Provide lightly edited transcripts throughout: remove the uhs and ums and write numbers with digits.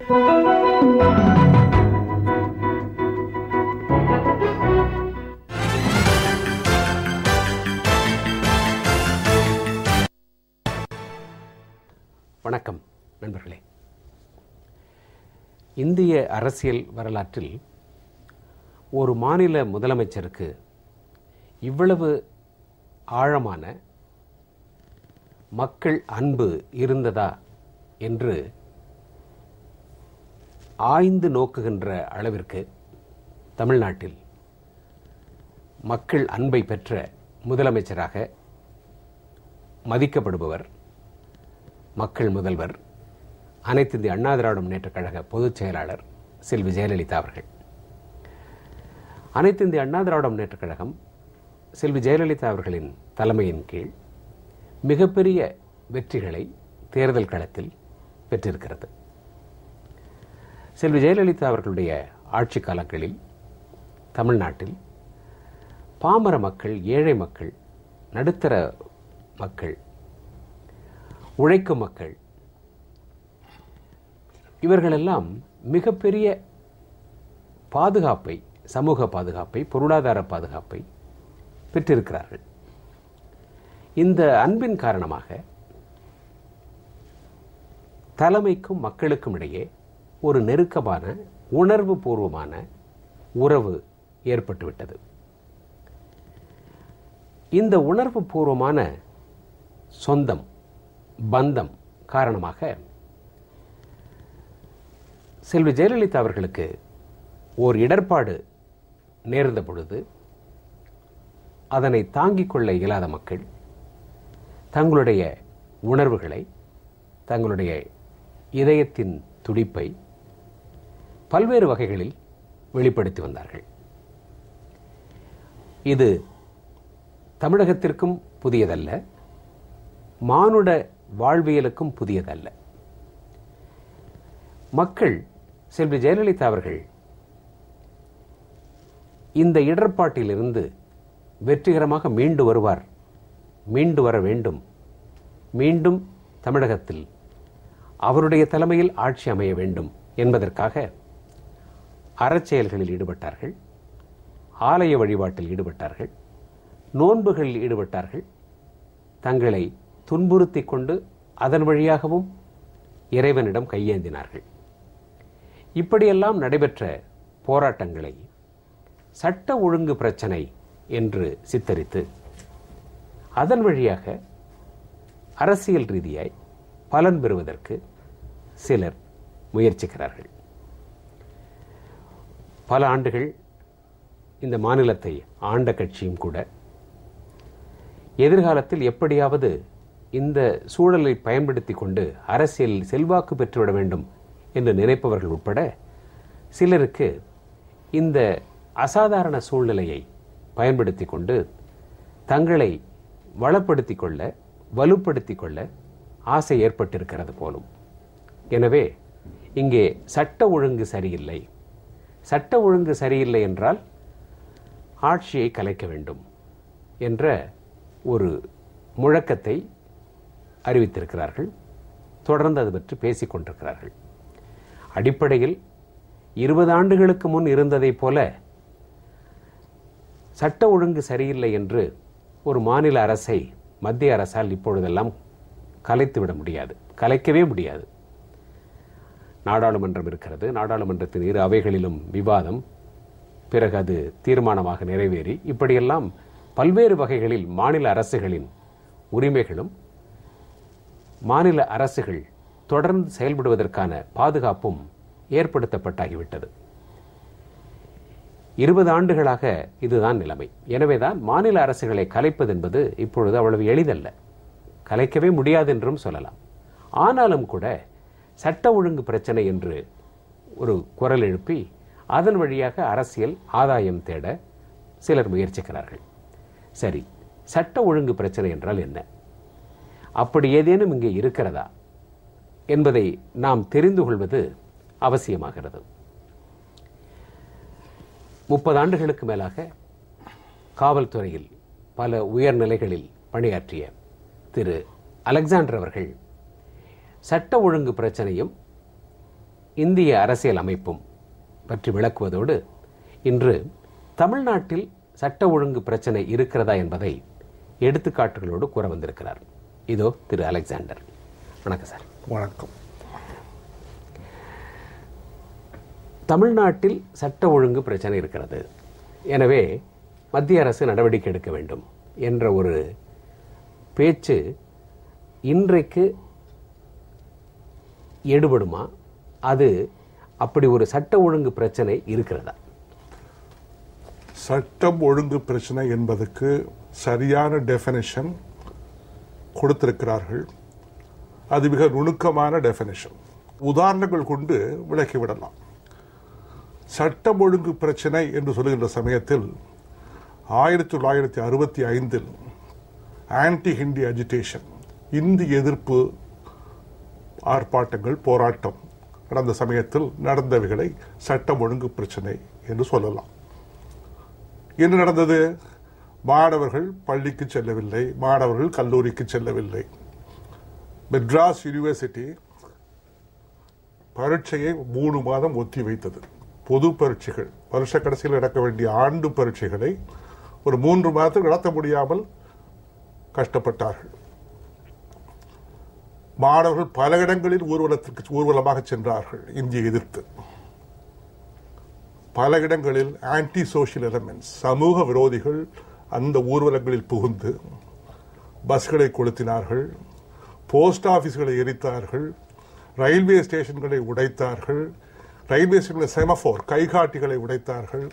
வணக்கம் நண்பர்களே. இந்திய அரசியல் வரலாற்றில் ஒரு மாநில முதலமைச்சருக்கு இவ்வளவு ஆழமான மக்கள் அன்பு இருந்ததா என்று ஆய்ந்து நோக்குகின்ற அளவிற்கு தமிழ்நாட்டில் மக்கள் அன்பை பெற்ற முதலமைச்சராக மதிக்கப்படுபவர் மக்கள் முதல்வர், அனைத்து இந்திய அண்ணா திராவிட முன்னேற்றக் கழக பொதுச் செயலாளர் செல்வி ஜெயலலிதா அவர்கள். அனைத்து இந்திய அண்ணா திராவிட முன்னேற்றக் கழகம் செல்வி ஜெயலலிதா அவர்களின் தலைமையின் கீழ் மிகப்பெரிய வெற்றிகளை தேர்தல் களத்தில் பெற்றிருக்கிறது. செல்வி ஜெயலலிதா அவர்களுடைய ஆட்சி காலங்களில் தமிழ்நாட்டில் பாமர மக்கள், ஏழை மக்கள், நடுத்தர மக்கள், உழைக்கும் மக்கள் இவர்களெல்லாம் மிகப்பெரிய பாதுகாப்பை, சமூக பாதுகாப்பை, பொருளாதார பாதுகாப்பை பெற்றிருக்கிறார்கள். இந்த அன்பின் காரணமாக தலைமைக்கும் மக்களுக்கும் இடையே ஒரு நெருக்கமான, உணர்வு பூர்வமான உறவு ஏற்பட்டுவிட்டது. இந்த உணர்வு பூர்வமான சொந்தம், பந்தம் காரணமாக செல்வி ஜெயலலிதா அவர்களுக்கு ஓர் இடர்பாடு நேர்ந்த பொழுது அதனை தாங்கிக் கொள்ள இயலாத மக்கள் தங்களுடைய உணர்வுகளை, தங்களுடைய இதயத்தின் துடிப்பை பல்வேறு வகைகளில் வெளிப்படுத்தி வந்தார்கள். இது தமிழகத்திற்கும் புதியதல்ல, மானுட வாழ்வியலுக்கும் புதியதல்ல. மக்கள் செல்வி ஜெயலலிதா அவர்கள் இந்த இடர்பாட்டிலிருந்து வெற்றிகரமாக மீண்டு வருவார், மீண்டு வர வேண்டும், மீண்டும் தமிழகத்தில் அவருடைய தலைமையில் ஆட்சி அமைய வேண்டும் என்பதற்காக அறச்செயல்களில் ஈடுபட்டார்கள், ஆலய வழிபாட்டில் ஈடுபட்டார்கள், நோன்புகளில் ஈடுபட்டார்கள், தங்களை துன்புறுத்தி கொண்டு அதன் வழியாகவும் இறைவனிடம் கையேந்தினார்கள். இப்படியெல்லாம் நடைபெற்ற போராட்டங்களை சட்ட ஒழுங்கு பிரச்சனை என்று சித்தரித்து அதன் வழியாக அரசியல் ரீதியாய் பலன் பெறுவதற்கு சிலர் முயற்சிக்கிறார்கள். பல ஆண்டுகள் இந்த மாநிலத்தை ஆண்ட கட்சியும் கூட எதிர்காலத்தில் எப்படியாவது இந்த சூழலை பயன்படுத்தி கொண்டு அரசியலில் செல்வாக்கு பெற்றுவிட வேண்டும் என்று நினைப்பவர்கள் உட்பட சிலருக்கு இந்த அசாதாரண சூழ்நிலையை பயன்படுத்தி கொண்டு தங்களை வளப்படுத்திக் கொள்ள, வலுப்படுத்திக் கொள்ள ஆசை ஏற்பட்டிருக்கிறது போலும். எனவே இங்கே சட்ட ஒழுங்கு சரியில்லை, சட்ட ஒழுங்கு சரியில்லை என்றால் ஆட்சியை கலைக்க வேண்டும் என்ற ஒரு முழக்கத்தை அறிவித்திருக்கிறார்கள். தொடர்ந்து அது பற்றி பேசிக் கொண்டிருக்கிறார்கள். அடிப்படையில் 20 ஆண்டுகளுக்கு முன் இருந்ததைப் போல சட்ட ஒழுங்கு சரியில்லை என்று ஒரு மாநில அரசை மத்திய அரசால் இப்பொழுதெல்லாம் கலைத்துவிட முடியாது, கலைக்கவே முடியாது. நாடாளுமன்றம் இருக்கிறது, நாடாளுமன்றத்தின் இரு அவைகளிலும் விவாதம், பிறகு அது தீர்மானமாக நிறைவேறி இப்படியெல்லாம் பல்வேறு வகைகளில் மாநில அரசுகளின் உரிமைகளும் மாநில அரசுகள் தொடர்ந்து செயல்படுவதற்கான பாதுகாப்பும் ஏற்படுத்தப்பட்டாகிவிட்டது. 20 ஆண்டுகளாக இதுதான் நிலைமை. எனவேதான் மாநில அரசுகளை கலைப்பது என்பது இப்பொழுது அவ்வளவு எளிதல்ல, கலைக்கவே முடியாது என்றும் சொல்லலாம். ஆனாலும் கூட சட்ட ஒழுங்கு பிரச்சனை என்று ஒரு குரல் எழுப்பி அதன் வழியாக அரசியல் ஆதாயம் தேட சிலர் முயற்சிக்கிறார்கள். சரி, சட்ட ஒழுங்கு பிரச்சனை என்றால் என்ன, அப்படி ஏதேனும் இங்கே இருக்கிறதா என்பதை நாம் தெரிந்து கொள்வது அவசியமாகிறது. 30 ஆண்டுகளுக்கு மேலாக காவல்துறையில் பல உயர்நிலைகளில் பணியாற்றிய திரு அலெக்சாண்டர் அவர்கள் சட்ட ஒழுங்கு பிரச்சனையும் இந்திய அரசியல் அமைப்பும் பற்றி விளக்குவதோடு இன்று தமிழ்நாட்டில் சட்ட ஒழுங்கு பிரச்சனை இருக்கிறதா என்பதை எடுத்துக்காட்டுகளோடு கூற வந்திருக்கிறார். இதோ திரு அலெக்சாண்டர். வணக்கம் சார். வணக்கம். தமிழ்நாட்டில் சட்ட ஒழுங்கு பிரச்சனை இருக்கிறது, எனவே மத்திய அரசு நடவடிக்கை எடுக்க வேண்டும் என்ற ஒரு பேச்சு இன்றைக்கு எடுபடுமா? அது அப்படி ஒரு சட்ட ஒழுங்கு பிரச்சனை இருக்கிறதா? சட்டம் ஒழுங்கு பிரச்சனை என்பதற்கு சரியான டெஃபினிஷன் கொடுத்திருக்கிறார்கள். அது மிக நுணுக்கமான டெஃபினிஷன். உதாரணங்கள் கொண்டு விளக்கிவிடலாம். சட்டம் ஒழுங்கு பிரச்சனை என்று சொல்லுகின்ற சமயத்தில் 1965 ஆன்டி ஹிந்தி அஜிடேஷன், இந்தி எதிர்ப்பு ஆர்ப்பாட்டங்கள், போராட்டம் நடந்த சமயத்தில் நடந்தவைகளை சட்டம் ஒழுங்கு பிரச்சனை என்று சொல்லலாம். என்ன நடந்தது? மாணவர்கள் பள்ளிக்கு செல்லவில்லை, மாணவர்கள் கல்லூரிக்கு செல்லவில்லை. மெட்ராஸ் யூனிவர்சிட்டி பரீட்சையை 3 மாதம் ஒத்தி வைத்தது. பொது பரீட்சைகள், வருஷ கடைசியில் நடக்க வேண்டிய ஆண்டு பரீட்சைகளை ஒரு 3 மாதத்தில் நடத்த முடியாமல் கஷ்டப்பட்டார்கள். மாணவர்கள் பல இடங்களில் ஊர்வலமாக சென்றார்கள் இந்தியை எதிர்த்து. பல இடங்களில் ஆன்டி சோஷியல் எலிமெண்ட்ஸ், சமூக விரோதிகள் அந்த ஊர்வலங்களில் புகுந்து பஸ்களை கொளுத்தினார்கள், போஸ்ட் ஆபீஸ்களை எரித்தார்கள், ரயில்வே ஸ்டேஷன்களை உடைத்தார்கள், ரயில்வே ஸ்டேஷன்களில் செமஃபோர் கைகாட்டிகளை உடைத்தார்கள்,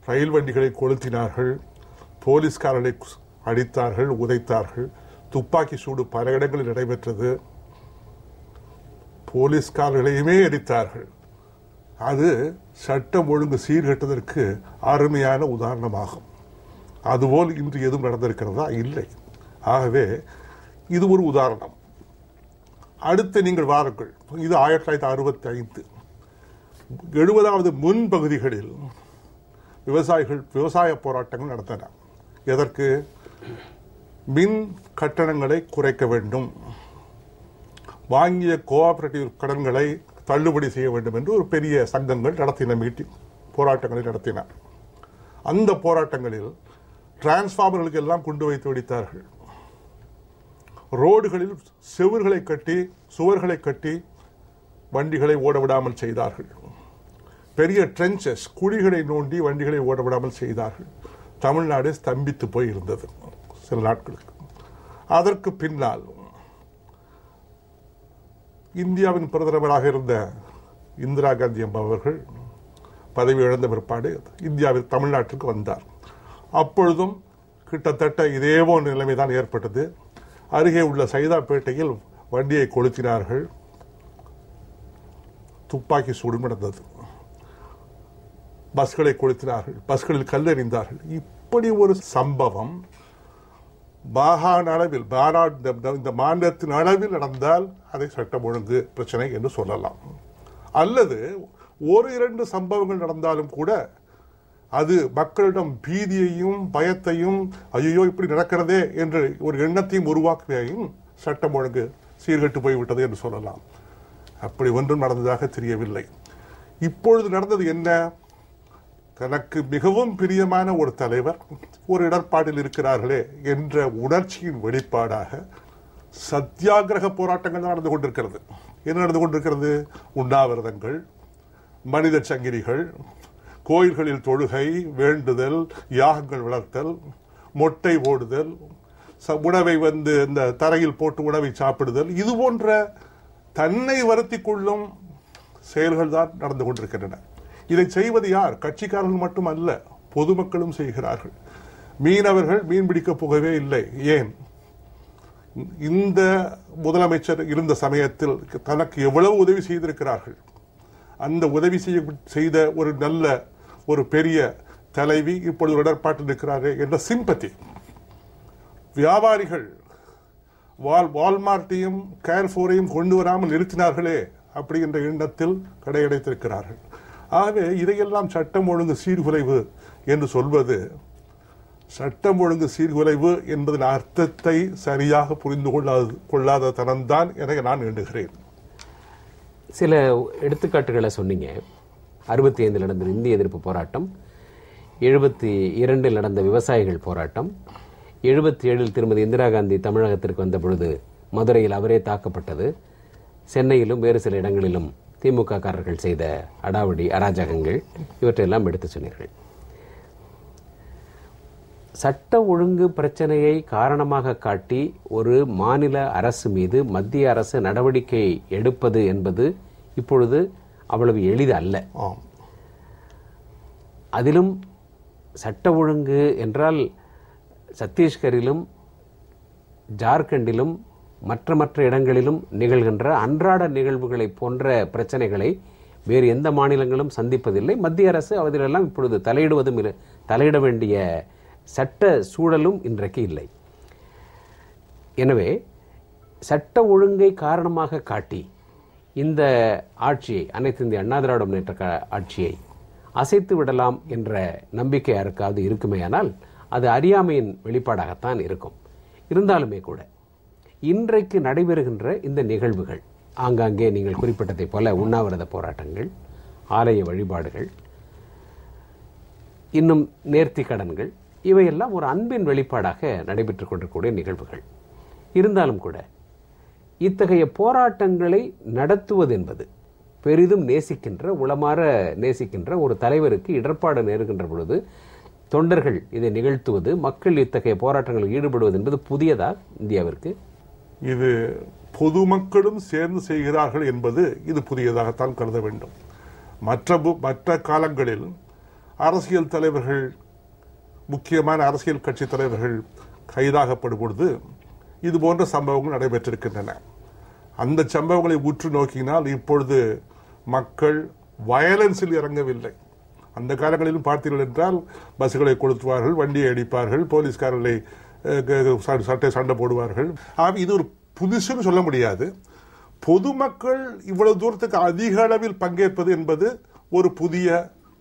ரயில் வண்டிகளை கொளுத்தினார்கள், போலீஸ்காரர்களை அடித்தார்கள், உதைத்தார்கள். துப்பாக்கி சூடு பல இடங்களில் நடைபெற்றது. போலீஸ்காரர்களையுமே எரித்தார்கள். அது சட்டம் ஒழுங்கு சீர்கெட்டதற்கு அருமையான உதாரணமாகும். அதுபோல் இன்று எதுவும் நடந்திருக்கிறதா? இல்லை. ஆகவே இது ஒரு உதாரணம். அடுத்து நீங்கள் வாருங்கள். இது 1965 70வது முன்பகுதிகளில் விவசாய போராட்டங்கள் நடந்தன. எதற்கு? மின் கட்டணங்களை குறைக்க வேண்டும், வாங்கிய கோஆபரேட்டிவ் கடன்களை தள்ளுபடி செய்ய வேண்டும் என்று ஒரு பெரிய சங்கங்கள் நடத்தின, போராட்டங்களை நடத்தின. அந்த போராட்டங்களில் டிரான்ஸ்பார்மர்களுக்கு எல்லாம் குண்டு வைத்து வெடித்தார்கள். ரோடுகளில் சுவர்களை கட்டி வண்டிகளை ஓட விடாமல் செய்தார்கள். பெரிய ட்ரென்ச்சஸ், குழிகளை நோண்டி வண்டிகளை ஓட விடாமல் செய்தார்கள். தமிழ்நாடு ஸ்தம்பித்து போய் இருந்தது சில நாட்களுக்கு. அதற்கு பின்னால் இந்தியாவின் பிரதமராக இருந்த இந்திரா காந்தி அவர்கள் பதவி இழந்த பிற்பாடு இந்தியாவில் தமிழ்நாட்டிற்கு வந்தார். அப்பொழுதும் கிட்டத்தட்ட இதேபோன்ற நிலைமைதான் ஏற்பட்டது. அருகே உள்ள சைதாப்பேட்டையில் வண்டியை கொளுத்தினார்கள், துப்பாக்கி சூடு நடந்தது, பஸ்களை கொளுத்தினார்கள், பஸ்களில் கல்லெறிந்தார்கள். இப்படி ஒரு சம்பவம் மாகாண அளவில், இந்த மாநிலத்தின் அளவில் நடந்தால் அதை சட்டம் ஒழுங்கு பிரச்சனை என்று சொல்லலாம். அல்லது 1-2 சம்பவங்கள் நடந்தாலும் கூட அது மக்களிடம் பீதியையும் பயத்தையும், ஐயோ இப்படி நடக்கிறதே என்று ஒரு எண்ணத்தையும் உருவாக்குவையும் சட்டம் ஒழுங்கு சீர்கெட்டு போய்விட்டது என்று சொல்லலாம். அப்படி ஒன்றும் நடந்ததாக தெரியவில்லை. இப்பொழுது நடந்தது என்ன? தனக்கு மிகவும் பிரியமான ஒரு தலைவர் ஒரு இடர்பாடில் இருக்கிறார்களே என்ற உணர்ச்சியின் வெளிப்பாடாக சத்தியாகிரக போராட்டங்கள் நடந்து கொண்டிருக்கிறது. என்ன நடந்து கொண்டிருக்கிறது? உண்ணாவிரதங்கள், மனித சங்கிலிகள், கோயில்களில் தொழுகை, வேண்டுதல், யாகங்கள் வளர்த்தல், மொட்டை ஓடுதல், உணவை இந்த தரையில் போட்டு உணவை சாப்பிடுதல், இது போன்ற தன்னை வருத்திக் கொள்ளும் செயல்கள் தான் நடந்து கொண்டிருக்கின்றன. இதை செய்வது யார்? கட்சிக்காரர்கள் மட்டுமல்ல, பொதுமக்களும் செய்கிறார்கள். மீனவர்கள் மீன் பிடிக்க போகவே இல்லை. ஏன்? இந்த முதலமைச்சர் இருந்த சமயத்தில் தனக்கு எவ்வளவு உதவி செய்திருக்கிறார்கள். அந்த உதவி செய்த ஒரு பெரிய தலைவி இப்பொழுது இடர்பாட்டில் இருக்கிறார்கள் என்ற சிம்பத்தி. வியாபாரிகள் வால்மார்ட்டையும் கேர்ஃபோரையும் கொண்டு வராமல் நிறுத்தினார்களே அப்படி என்ற எண்ணத்தில் கடையடைத்திருக்கிறார்கள். ஆகவே இதையெல்லாம் சட்டம் ஒழுங்கு சீர்குலைவு என்று சொல்வது, சட்டம் ஒழுங்கு சீர்குலைவு என்பதன் அர்த்தத்தை சரியாக புரிந்து கொள்ளாத தனம்தான் என நான் எண்ணுகிறேன். சில எடுத்துக்காட்டுகளை சொன்னீங்க. 65 நடந்த இந்திய எதிர்ப்பு போராட்டம், 72 நடந்த விவசாயிகள் போராட்டம், 77 திருமதி இந்திரா காந்தி தமிழகத்திற்கு வந்த பொழுது மதுரையில் அவரே தாக்கப்பட்டது, சென்னையிலும் வேறு சில இடங்களிலும் திமுக காரர்கள் செய்த அடாவடி அராஜகங்கள், இவற்றையெல்லாம் எடுத்து சொன்னீர்கள். சட்ட ஒழுங்கு பிரச்சனையை காரணமாக காட்டி ஒரு மாநில அரசு மீது மத்திய அரசு நடவடிக்கை எடுப்பது என்பது இப்பொழுது அவ்வளவு எளிது அல்ல. அதிலும் சட்ட ஒழுங்கு என்றால் சத்தீஸ்கரிலும் ஜார்க்கண்டிலும் மற்ற இடங்களிலும் நிகழ்கின்ற அன்றாட நிகழ்வுகளை போன்ற பிரச்சனைகளை வேறு எந்த மாநிலங்களும் சந்திப்பதில்லை. மத்திய அரசு அதிலெல்லாம் இப்பொழுது தலையிட வேண்டிய சட்ட சூழலும் இன்றைக்கு இல்லை. எனவே சட்ட ஒழுங்கை காரணமாக காட்டி இந்த ஆட்சியை, அனைத்து இந்திய அண்ணா திராவிட முன்னேற்ற ஆட்சியை அசைத்து விடலாம் என்ற நம்பிக்கை யாருக்காவது இருக்குமேயானால் அது அறியாமையின் வெளிப்பாடாகத்தான் இருக்கும். இருந்தாலுமே கூட இன்றைக்கு நடைபெறுகின்ற இந்த நிகழ்வுகள், ஆங்காங்கே நீங்கள் குறிப்பிட்டதை போல உண்ணாவிரத போராட்டங்கள், ஆலய வழிபாடுகள், இன்னும் நேர்த்தி கடன்கள், இவையெல்லாம் ஒரு அன்பின் வெளிப்பாடாக நடைபெற்றுக் கொண்டிருக்கக்கூடிய நிகழ்வுகள். இருந்தாலும் கூட இத்தகைய போராட்டங்களை நடத்துவது என்பது பெரிதும் நேசிக்கின்ற, உளமாற நேசிக்கின்ற ஒரு தலைவருக்கு இடர்பாடு நேருகின்ற பொழுது தொண்டர்கள் இதை நிகழ்த்துவது, மக்கள் இத்தகைய போராட்டங்களில் ஈடுபடுவது என்பது புதியதா இந்தியாவிற்கு? இது பொதுமக்களும் சேர்ந்து செய்கிறார்கள் என்பது இது புதியதாகத்தான் கருத வேண்டும். மற்ற காலங்களில் அரசியல் தலைவர்கள், முக்கியமான அரசியல் கட்சி தலைவர்கள் கைதாகப்படும் பொழுது இது போன்ற சம்பவங்கள் நடைபெற்றிருக்கின்றன. அந்த சம்பவங்களை உற்று நோக்கினால் இப்பொழுது மக்கள் வயலன்ஸில் இறங்கவில்லை. அந்த காலங்களிலும் பார்த்தீர்கள் என்றால் பஸ்களை கொளுத்துவார்கள், வண்டியை அடிப்பார்கள், போலீஸ்காரர்களை சண்டை போடுவார்கள். இது ஒரு புதுசுன்னு சொல்ல முடியாது. பொதுமக்கள் இவ்வளவு தூரத்துக்கு அதிக அளவில் பங்கேற்பது என்பது ஒரு புதிய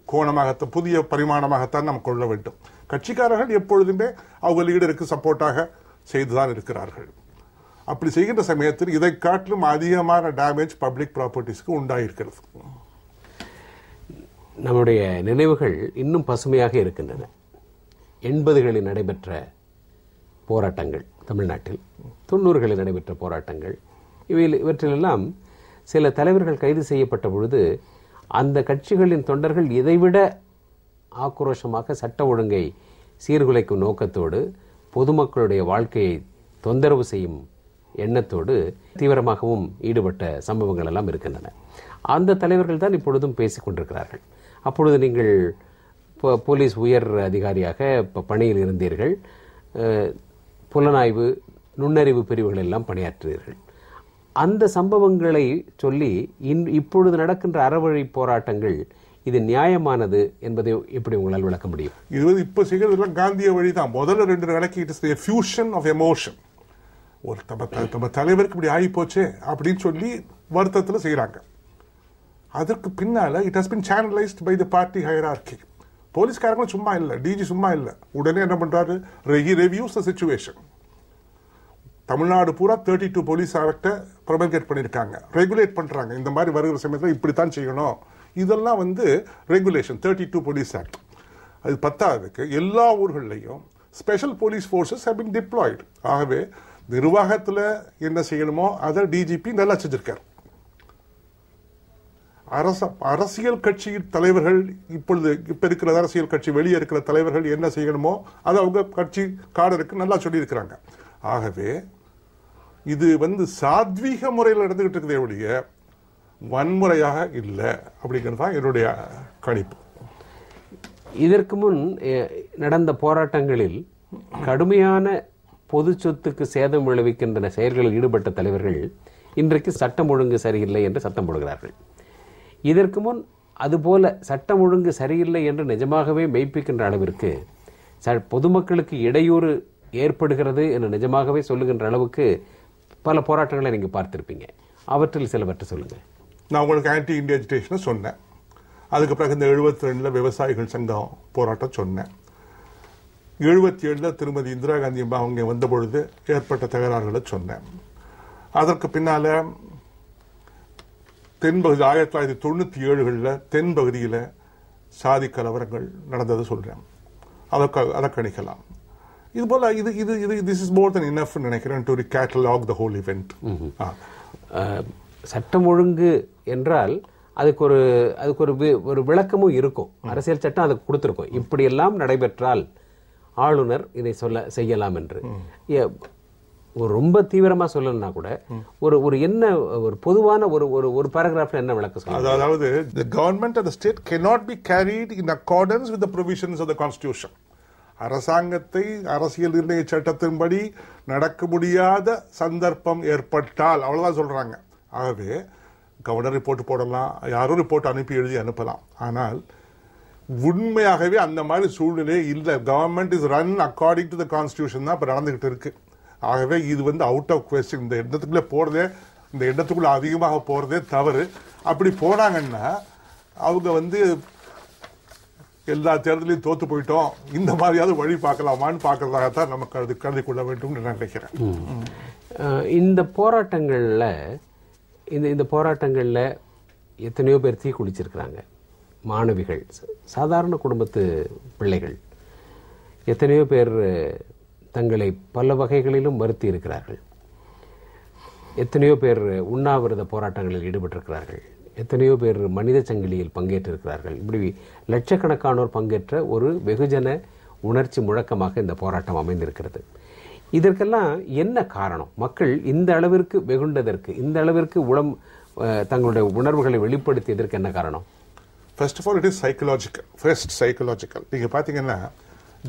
கோணமாகத்தான், புதிய பரிமாணமாகத்தான் நாம் கொள்ள வேண்டும். கட்சிக்காரர்கள் எப்பொழுதுமே அவங்க லீடருக்கு சப்போர்ட்டாக செய்துதான் இருக்கிறார்கள். அப்படி செய்கின்ற சமயத்தில் இதை காட்டிலும் அதிகமான டேமேஜ் பப்ளிக் ப்ராப்பர்ட்டிஸ்க்கு உண்டாயிருக்கிறது. நம்முடைய நினைவுகள் இன்னும் பசுமையாக இருக்கின்றன. 80களில் நடைபெற்ற போராட்டங்கள் தமிழ்நாட்டில், 90களில் நடைபெற்ற போராட்டங்கள், இவற்றிலெல்லாம் சில தலைவர்கள் கைது செய்யப்பட்ட பொழுது அந்த கட்சிகளின் தொண்டர்கள் இதைவிட ஆக்ரோஷமாக சட்ட ஒழுங்கை சீர்குலைக்கும் நோக்கத்தோடு, பொதுமக்களுடைய வாழ்க்கையை தொந்தரவு செய்யும் எண்ணத்தோடு தீவிரமாகவும் ஈடுபட்ட சம்பவங்கள் எல்லாம் இருக்கின்றன. அந்த தலைவர்கள் தான் இப்பொழுதும் பேசிக் கொண்டிருக்கிறார்கள். அப்பொழுது நீங்கள் போலீஸ் உயர் அதிகாரியாக பணியில் இருந்தீர்கள், புலனாய்வு நுண்ணறிவு பிரிவுகள் எல்லாம் பணியாற்றினீர்கள். அந்த சம்பவங்களை சொல்லி இப்பொழுது நடக்கின்ற அறவழி போராட்டங்கள் இது நியாயமானது என்பதை எப்படி உங்களால் விளக்க முடியும்? இது இப்ப செய்யறதுலாம் காந்திய வழிதான். முதல்ல 2 நாளைக்கு it is fusion of emotion. ஒரு நம்ம தலைவருக்கு இப்படி ஆகி போச்சே அப்படின்னு சொல்லி வருத்தத்தில் செய்யறாங்க. அதற்கு பின்னால it has been channelised by the party hierarchy. போலீஸ்காரங்களும் சும்மா இல்லை, டிஜி சும்மா இல்லை. உடனே என்ன பண்றாரு, ரெவியூஸ் தி சிச்சுவேஷன். தமிழ்நாடு பூரா 32 போலீஸ் ஆக்ட ப்ரொமல்கேட் பண்ணியிருக்காங்க, ரெகுலேட் பண்றாங்க. இந்த மாதிரி வருகிற சமயத்தில் இப்படித்தான் செய்யணும். இதெல்லாம் ரெகுலேஷன் 32 போலீஸ் ஆக்ட். அது 10க்கு எல்லா ஊர்களையும் special police forces have been deployed. ஆகவே நிர்வாகத்தில் என்ன செய்யணுமோ அதை டிஜிபி நல்லா செஞ்சிருக்கார். அரசியல் கட்சி தலைவர்கள் இப்ப இருக்கிற அரசியல் கட்சி வெளியே இருக்கிற தலைவர்கள் என்ன செய்யணுமோ அதை அவங்க கட்சி காடருக்கு நல்லா சொல்லி இருக்கிறாங்க. ஆகவே இது சாத்வீக முறையில் நடந்துகிட்டு இருக்கிறதே ஒழிய வன்முறையாக இல்லை அப்படிங்கிறது தான் என்னுடைய கணிப்பு. இதற்கு முன் நடந்த போராட்டங்களில் கடுமையான பொது சொத்துக்கு சேதம் விளைவிக்கின்ற செயல்களில் ஈடுபட்ட தலைவர்கள் இன்றைக்கு சட்டம் ஒழுங்கு சரியில்லை என்று சத்தம் போடுகிறார்கள். இதற்கு முன் அதுபோல சட்டம் ஒழுங்கு சரியில்லை என்று நிஜமாகவே மெய்ப்பிக்கின்ற அளவிற்கு பொதுமக்களுக்கு இடையூறு ஏற்படுகிறது என்று நிஜமாகவே சொல்லுகின்ற அளவுக்கு பல போராட்டங்களை நீங்க பார்த்திருப்பீங்க. அவற்றில் சிலவற்றை சொல்லுங்க. நான் உங்களுக்கு ஆன்டி இந்தியா அஜிடேஷனை சொன்னேன். அதுக்கு பிறகு இந்த 72 விவசாயிகள் சங்கம் போராட்டம் சொன்னேன். 77 திருமதி இந்திரா காந்தி அவங்க வந்த பொழுது ஏற்பட்ட தகராறுகளை சொன்னேன். அதற்கு பின்னால தென்பகுதி 1997 தென் பகுதியில் சாதி கலவரங்கள் நடந்தது சொல்றேன். அதை கணிக்கலாம். இது போல இது இது இது this is more than enough நினைக்கிறேன் to catalogue the whole event. சட்டம் ஒழுங்கு என்றால் அதுக்கு ஒரு விளக்கமும் இருக்கும். அரசியல் சட்டம் அதுக்கு கொடுத்திருக்கும், இப்படி எல்லாம் நடைபெற்றால் ஆளுநர் இதை செய்யலாம் என்று. ஒரு ரொம்ப தீவிரமா சொல்லணும்னா கூட ஒரு என்ன ஒரு பொதுவான ஒரு பாராகிராஃப்ல என்ன விளக்கம் சொல்லுங்க? அதாவது the government of the state cannot be carried in accordance with the provisions of the constitution. அரசாங்கத்தை அரசியல் நிர்ணய சட்டத்தின்படி நடக்க முடியாத சந்தர்ப்பம் ஏற்பட்டால் அவ்வளவுதான் சொல்றாங்க. ஆகவே கவர்னர் ரிப்போர்ட் போடலாம், யாரும் ரிப்போர்ட் அனுப்பி எழுதி அனுப்பலாம். ஆனால் உண்மையாகவே அந்த மாதிரி சூழ்நிலை இல்லை. Government is run according to the constitution தான் இப்ப நடந்துகிட்டு இருக்கு. ஆகவே இது அவுட் ஆஃப் குவெஸ்டின். இந்த எண்ணத்துக்குள்ள போறதே, இந்த எண்ணத்துக்குள்ள அதிகமாக போறதே தவறு. அப்படி போனாங்கன்னா அவங்க எல்லா தேர்தலையும் தோத்து போயிட்டோம், இந்த மாதிரியாவது வழி பார்க்கலாமான்னு பார்க்கறதாகத்தான் நமக்கு அது கருதி கொள்ள வேண்டும் நினைக்கிறேன். இந்த போராட்டங்கள்ல எத்தனையோ பேர் தீ குளிச்சிருக்கிறாங்க. மாணவிகள், சாதாரண குடும்பத்து பிள்ளைகள், எத்தனையோ பேர் தங்களை பல வகைகளிலும் வருத்தி இருக்கிறார்கள். எத்தனையோ பேர் உண்ணாவிரத போராட்டங்களில் ஈடுபட்டிருக்கிறார்கள். எத்தனையோ பேர் மனித சங்கிலியில் பங்கேற்றிருக்கிறார்கள். இப்படி லட்சக்கணக்கானோர் பங்கேற்ற ஒரு வெகுஜன உணர்ச்சி முழக்கமாக இந்த போராட்டம் அமைந்திருக்கிறது. இதற்கெல்லாம் என்ன காரணம்? மக்கள் இந்த அளவிற்கு வெகுண்டதற்கு, இந்த அளவிற்கு தங்களுடைய உணர்வுகளை வெளிப்படுத்தியதற்கு என்ன காரணம்? First of all it is psychological. நீங்க பாத்தீங்கன்னா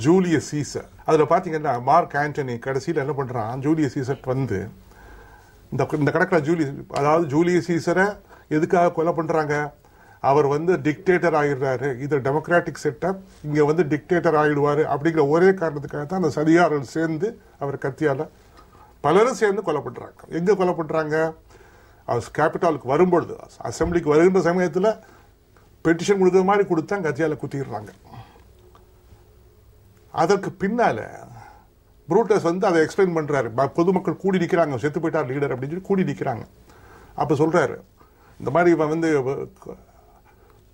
ஜூலியஸ் சீசர், அதுல பாத்தீங்கன்னா மார்க் ஆண்டனி கடைசியில் என்ன பண்றான், ஜூலியஸ் சீசர் இந்த கணக்கில் ஜூலியஸ் சீசரை எதுக்காக கொலை பண்றாங்க? அவர் டிக்டேட்டர் ஆகிடுறாரு, இது டெமோக்ராட்டிக் செட்டப், இங்க டிக்டேட்டர் ஆகிடுவாரு அப்படிங்கிற ஒரே காரணத்துக்காக தான் அந்த சதிகாரர்கள் சேர்ந்து அவர் கத்தியால பலரும் சேர்ந்து கொலை பண்றாங்க. எங்க கொலை பண்றாங்க? அவர் கேபிட்டலுக்கு வரும்பொழுது, அசம்பிளிக்கு வருகின்ற சமயத்தில் பெட்டிஷன் கொடுக்குற மாதிரி கொடுத்தா கத்தியால குத்திடுறாங்க. அதற்கு பின்னால புரூட்டஸ் அதை எக்ஸ்பிளைன் பண்றாரு. பொதுமக்கள் கூடி நிக்கிறாங்க, செத்து போயிட்டார் லீடர் அப்படின்னு சொல்லி கூடி நிக்கிறாங்க. அப்ப சொல்றாரு, இந்த மாதிரி இவன்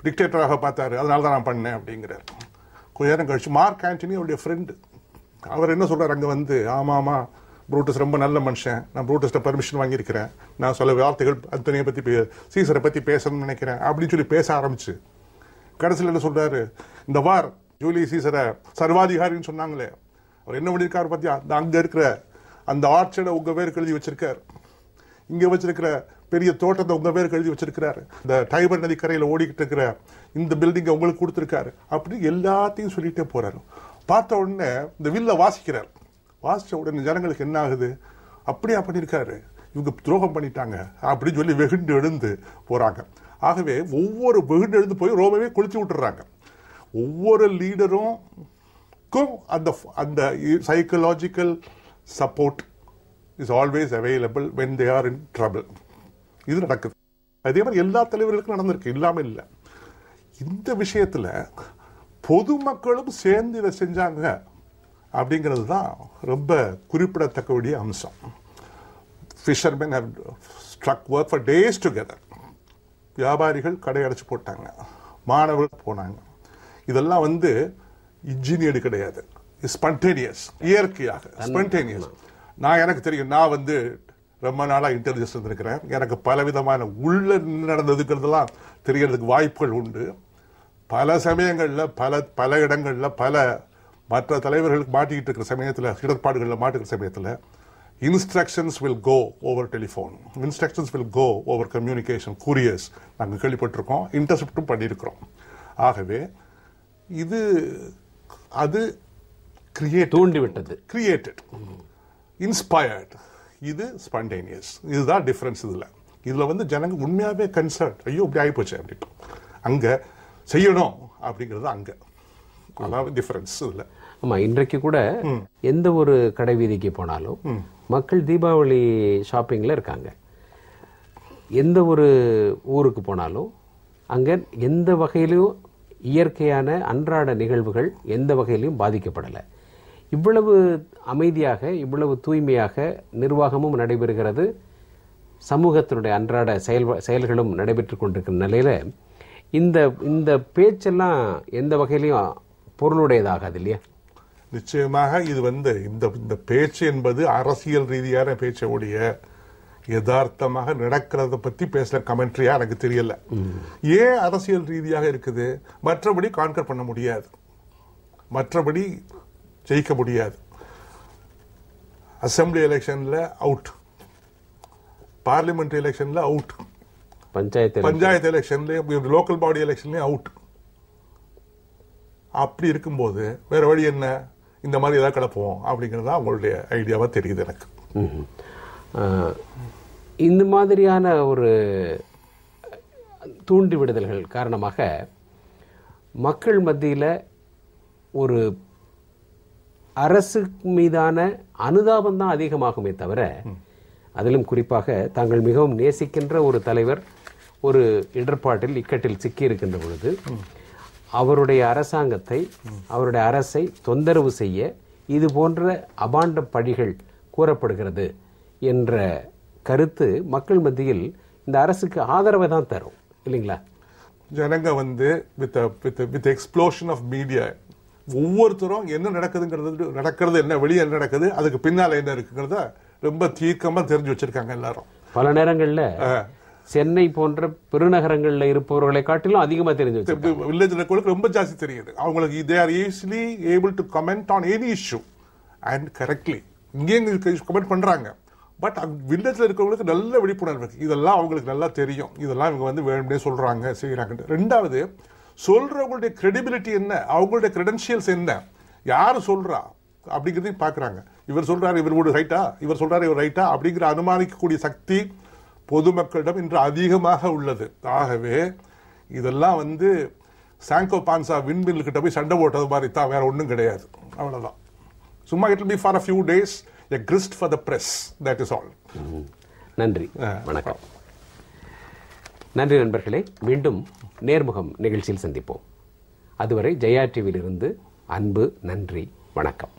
டிக்டேட்டராக பார்த்தாரு, அதனால தான் நான் பண்ணேன் அப்படிங்கிறார். கொஞ்ச நேரம் கழிச்சு மார்க் ஆண்டனி அவருடைய ஃப்ரெண்டு, அவர் என்ன சொல்றாரு, அங்க ஆமா புரூட்டஸ் ரொம்ப நல்ல மனுஷன், நான் புரூட்டஸ்ட பெர்மிஷன் வாங்கியிருக்கிறேன், நான் சொல்ல வார்த்தைகள் அந்தனியை பத்தி சீசரை பத்தி பேசணும்னு நினைக்கிறேன் அப்படின்னு சொல்லி பேச ஆரம்பிச்சு கடைசியில் என்ன சொல்றாரு, இந்த வார் ஜூலியஸ் சீசரை சர்வாதிகாரின்னு சொன்னாங்களே, அவர் என்ன பண்ணிருக்காரு பத்தியா, அங்க இருக்கிற அந்த ஆர்ச்சர்டை உங்க பேருக்கு எழுதி வச்சிருக்காரு, இங்க வச்சிருக்கிற பெரிய தோட்டத்தை உங்க பேருக்கு எழுதி வச்சிருக்கிறாரு, இந்த டைபர் நதி கரையில ஓடிக்கிட்டு இருக்கிற இந்த பில்டிங்கை உங்களுக்கு கொடுத்திருக்காரு, அப்படி எல்லாத்தையும் சொல்லிட்டே போறாரு. பார்த்த உடனே இந்த வில்ல வாசிக்கிறார். வாசிச்ச உடனே ஜனங்களுக்கு என்ன ஆகுது, அப்படியா பண்ணிருக்காரு, இவங்க துரோகம் பண்ணிட்டாங்க அப்படின்னு சொல்லி வெகுண்டு எழுந்து போறாங்க. ஆகவே ஒவ்வொரு வெகுண்டு எழுந்து போய் ரோமவே குளிச்சு விட்டுறாங்க. ஒவ்வொரு லீடரும் அந்த psychological support is always available when they are in trouble. இது நடக்குது. அதே மாதிரி எல்லா தலைவர்களுக்கும் நடந்திருக்கு, இல்லாம இல்லை. இந்த விஷயத்துல பொதுமக்களும் சேர்ந்து இதை செஞ்சாங்க அப்படிங்கிறது தான் ரொம்ப குறிப்பிடத்தக்க அம்சம். Fishermen have struck work for days together. வியாபாரிகள் கடை அடைச்சு போட்டாங்க, மாணவர்கள் போனாங்க. இதெல்லாம் இன்ஜினியர்டு கிடையாது, ஸ்பான்டேனியஸ், இயற்கையாக ஸ்பான்டேனியஸ். எனக்கு தெரியும், நான் ரொம்ப நாளா இன்டெலிஜென்ஸ் இருந்திருக்கிறேன், எனக்கு பலவிதமான உள்ள நடந்ததுக்கிறதெல்லாம் தெரியறதுக்கு வாய்ப்புகள் உண்டு. பல சமயங்கள்ல பல இடங்கள்ல பல மற்ற தலைவர்களுக்கு மாட்டிக்கிட்டு இருக்கிற சமயத்தில், இடர்பாடுகளில் மாட்டுக்கிற சமயத்தில் instructions will go over telephone, instructions will go over communication, couriers நாங்கள் கேள்விப்பட்டிருக்கோம், இன்டர்செப்டும் பண்ணியிருக்கிறோம். ஆகவே அது தூண்டிவிட்டது, கிரியேட்டட், இன்ஸ்பயர்ட், இது ஸ்பான்டேனியஸ். இதுதான் டிஃபரன்ஸ். இதுல ஜனங்க உண்மையாவே கன்சர்ன், ஐயோ இப்படி ஆகிப்போச்சு அப்படின்ட்டு அங்க செய்யணும் அப்படிங்கிறது அங்க, அதாவது டிஃபரன்ஸ் இதுல. ஆமா, இன்றைக்கு கூட எந்த ஒரு கடை வீதிக்கு போனாலும் மக்கள் தீபாவளி ஷாப்பிங்ல இருக்காங்க. எந்த ஒரு ஊருக்கு போனாலும் அங்க எந்த வகையிலும் இயற்கையான அன்றாட நிகழ்வுகள் எந்த வகையிலும் பாதிக்கப்படலை. இவ்வளவு அமைதியாக, இவ்வளவு தூய்மையாக நிர்வாகமும் நடைபெறுகிறது, சமூகத்தினுடைய அன்றாட செயல்களும் நடைபெற்று கொண்டிருக்கிற நிலையில் இந்த பேச்செல்லாம் எந்த வகையிலையும் பொருளுடையதாகாது இல்லையா? நிச்சயமாக இது இந்த பேச்சு என்பது அரசியல் ரீதியான பேச்சை உடைய யதார்த்தமாக நடக்கிறத பத்தி பேசுற கமெண்ட்ரியா எனக்கு தெரியல. ஏன் அரசியல் ரீதியாக இருக்குது? மற்றபடி கான்கர் பண்ண முடியாது, மற்றபடி ஜெயிக்க முடியாது. அசம்பிளி எலெக்ஷன்ல அவுட், பார்லிமெண்ட் எலெக்ஷன்ல அவுட், பஞ்சாயத்து எலெக்ஷன்லயும் லோக்கல் பாடி எலெக்ஷன்லயும் அவுட். அப்படி இருக்கும்போது வேற வழி என்ன? இந்த மாதிரி ஏதாவது கிடப்போம் அப்படிங்கிறதா அவங்களுடைய ஐடியாவா தெரியுது எனக்கு. இந்த மாதிரியான ஒரு தூண்டி விடுதல்கள் காரணமாக மக்கள் மத்தியில் ஒரு அரசு மீதான அனுதாபம் தான் அதிகமாகுமே தவிர, அதிலும் குறிப்பாக தாங்கள் மிகவும் நேசிக்கின்ற ஒரு தலைவர் ஒரு இடர்பாட்டில் இக்கட்டில் சிக்கியிருக்கின்ற பொழுது அவருடைய அரசாங்கத்தை, அவருடைய அரசை தொந்தரவு செய்ய இது போன்ற அபாண்ட பழிகள் கூறப்படுகிறது என்ற கருத்து மக்கள் மத்தியில் இந்த அரசுக்கு ஆதரவை தான் தரும் இல்லைங்களா? ஜனங்க வித் எக்ஸ்ப்ளோஷன் ஆஃப் மீடியா ஒவ்வொருத்தரும் என்ன நடக்கிறது என்ன வெளியே என்ன நடக்குது, அதுக்கு பின்னால என்ன இருக்குங்கிறத ரொம்ப தீர்க்கமா தெரிஞ்சு வச்சிருக்காங்க எல்லாரும். பல நேரங்கள்ல சென்னை போன்ற பெருநகரங்கள்ல இருப்பவர்களை காட்டிலும் அதிகமா தெரிஞ்சு வச்சிருக்காங்க. வில்லேஜ்ல ரொம்ப ஜாஸ்தி தெரியுது அவங்களுக்கு. they are easily able to comment on any issue and correctly. இங்கேயும் கமெண்ட் பண்றாங்க. பட் வில்லேஜ்ல இருக்கிறவங்களுக்கு நல்ல விழிப்புணர்வு இருக்கு. இதெல்லாம் அவங்களுக்கு நல்லா தெரியும். இதெல்லாம் இவங்க வேணும்னே சொல்றாங்க, செய்யறாங்க. ரெண்டாவது, சொல்றவங்களுடைய கிரெடிபிலிட்டி என்ன, அவங்களுடைய கிரெடென்ஷியல்ஸ் என்ன, யாரு சொல்றா அப்படிங்கிறதையும் பாக்குறாங்க. இவர் சொல்றாரு இவர் ரைட்டா, இவர் சொல்றாரு இவர் ரைட்டா அப்படிங்கிற அனுமானிக்கக்கூடிய சக்தி பொதுமக்களிடம் இன்று அதிகமாக உள்ளது. ஆகவே இதெல்லாம் சாங்கோ பான்சா விண்மில் கிட்ட போய் சண்டை போட்டது மாதிரி தான், வேற ஒன்றும் கிடையாது. அவ்வளவுதான். சும்மா it will be for a few days a grist for the press, that is all. நன்றி, வணக்கம். நன்றி நண்பர்களே, மீண்டும் நேர்முகம் நிகழ்ச்சியில் சந்திப்போம். அதுவரை ஜெயா டிவியிலிருந்து அன்பு, நன்றி, வணக்கம்.